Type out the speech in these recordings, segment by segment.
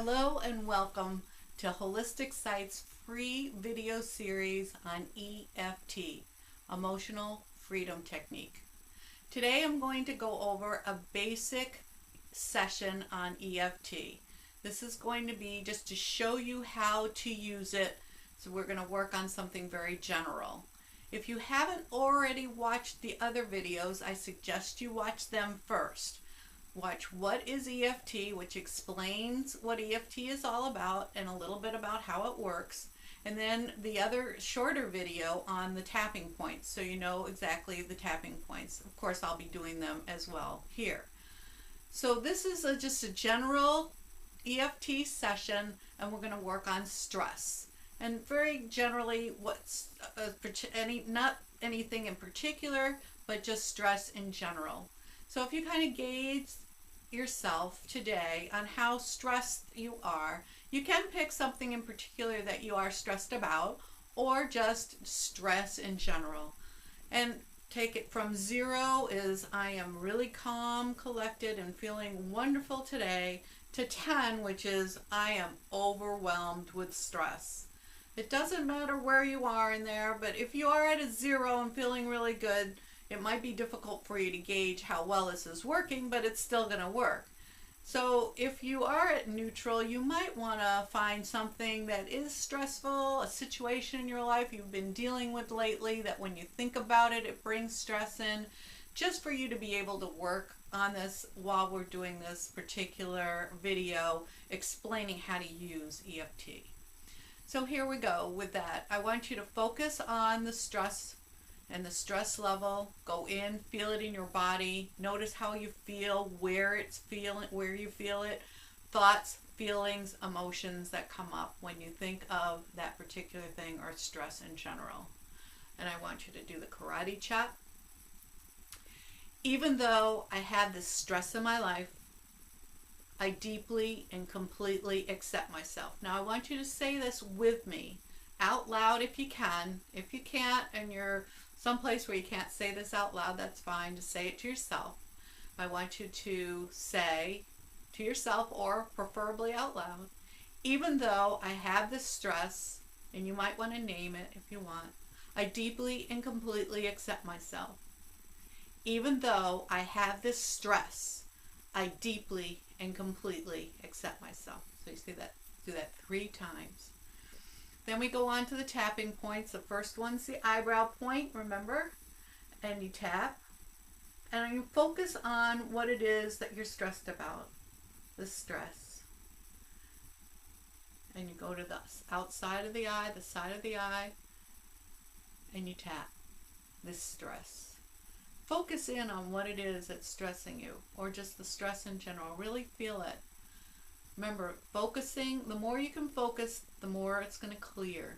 Hello and welcome to Holistic Sight's free video series on EFT, Emotional Freedom Technique. Today I'm going to go over a basic session on EFT. This is going to be just to show you how to use it, so we're going to work on something very general. If you haven't already watched the other videos, I suggest you watch them first. Watch What is EFT, which explains what EFT is all about and a little bit about how it works. And then the other shorter video on the tapping points, so you know exactly the tapping points. Of course, I'll be doing them as well here. So this is just a general EFT session, and we're going to work on stress. And very generally, what's not anything in particular, but just stress in general. So if you kind of gauge yourself today on how stressed you are, you can pick something in particular that you are stressed about, or just stress in general. And take it from 0 is I am really calm, collected, and feeling wonderful today, to 10, which is I am overwhelmed with stress. It doesn't matter where you are in there, but if you are at a 0 and feeling really good, it might be difficult for you to gauge how well this is working, but it's still going to work. So if you are at neutral, you might want to find something that is stressful, a situation in your life you've been dealing with lately that when you think about it, it brings stress in, just for you to be able to work on this while we're doing this particular video explaining how to use EFT. So here we go with that. I want you to focus on the stress and the stress level. Go in, feel it in your body. Notice how you feel, where you feel it. Thoughts, feelings, emotions that come up when you think of that particular thing or stress in general. And I want you to do the karate chop. Even though I have this stress in my life, I deeply and completely accept myself. Now I want you to say this with me out loud if you can. If you can't and you're someplace where you can't say this out loud, that's fine. Just say it to yourself. I want you to say to yourself, or preferably out loud, even though I have this stress, and you might want to name it if you want, I deeply and completely accept myself. Even though I have this stress, I deeply and completely accept myself. So you see that, do that 3 times. Then we go on to the tapping points. The first one's the eyebrow point, remember? And you tap. And you focus on what it is that you're stressed about. The stress. And you go to the outside of the eye, the side of the eye, and you tap this stress. Focus in on what it is that's stressing you, or just the stress in general. Really feel it. Remember, focusing, the more you can focus, the more it's going to clear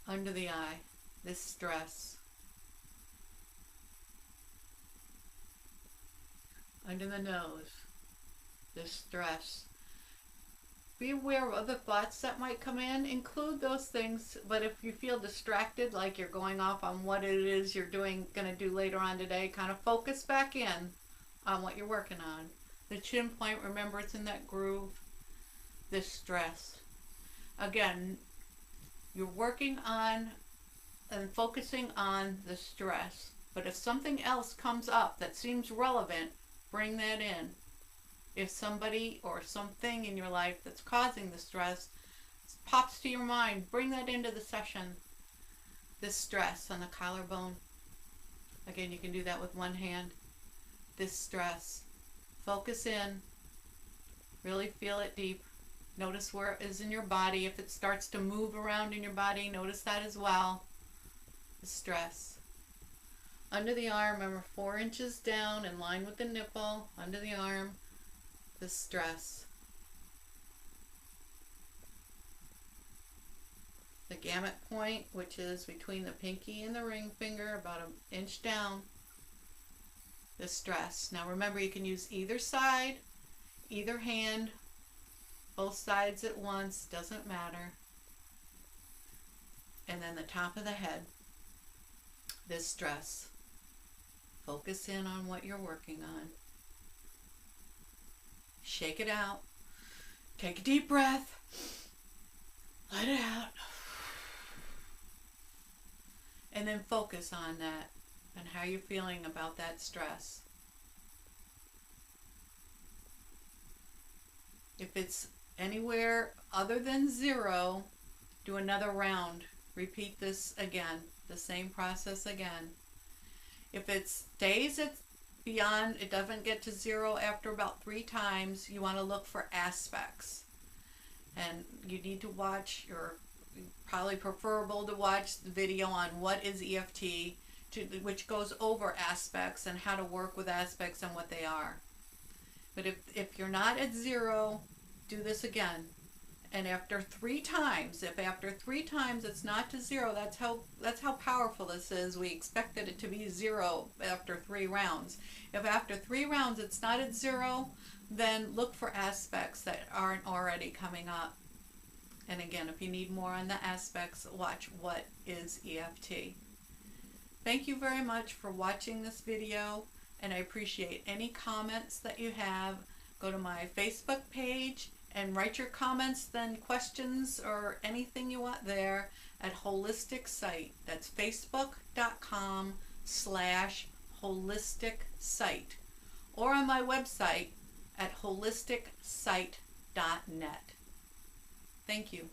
under the eye, this stress. Under the nose, this stress. Be aware of other thoughts that might come in. Include those things, but if you feel distracted, like you're going off on what it is you're going to do later on today, kind of focus back in on what you're working on. The chin point, remember, it's in that groove. This stress. Again, you're working on and focusing on the stress. But if something else comes up that seems relevant, bring that in. If somebody or something in your life that's causing the stress pops to your mind, bring that into the session. This stress on the collarbone. Again, you can do that with one hand. This stress. Focus in. Really feel it deep. Notice where it is in your body. If it starts to move around in your body, notice that as well. The stress. Under the arm, remember 4 inches down in line with the nipple. Under the arm, the stress. The gamut point, which is between the pinky and the ring finger, about 1 inch down. The stress. Now remember, you can use either side, either hand, both sides at once, doesn't matter. And then the top of the head, this stress. Focus in on what you're working on. Shake it out. Take a deep breath. Let it out. And then focus on that and how you're feeling about that stress. If it's anywhere other than 0, do another round. Repeat this again, the same process again. If it stays at beyond, it doesn't get to 0 after about 3 times, you want to look for aspects. And you need to watch, or probably preferable to watch the video on what is EFT, which goes over aspects and how to work with aspects and what they are. But if you're not at 0, do this again. And after 3 times, if after 3 times it's not to 0, that's how powerful this is. We expected it to be 0 after 3 rounds. If after 3 rounds it's not at 0, then look for aspects that aren't already coming up. And again, if you need more on the aspects, watch What is EFT. Thank you very much for watching this video, and I appreciate any comments that you have. Go to my Facebook page and write your comments, then questions or anything you want there at Holistic Site. That's facebook.com/holistic site, or on my website at holisticsite.net. Thank you.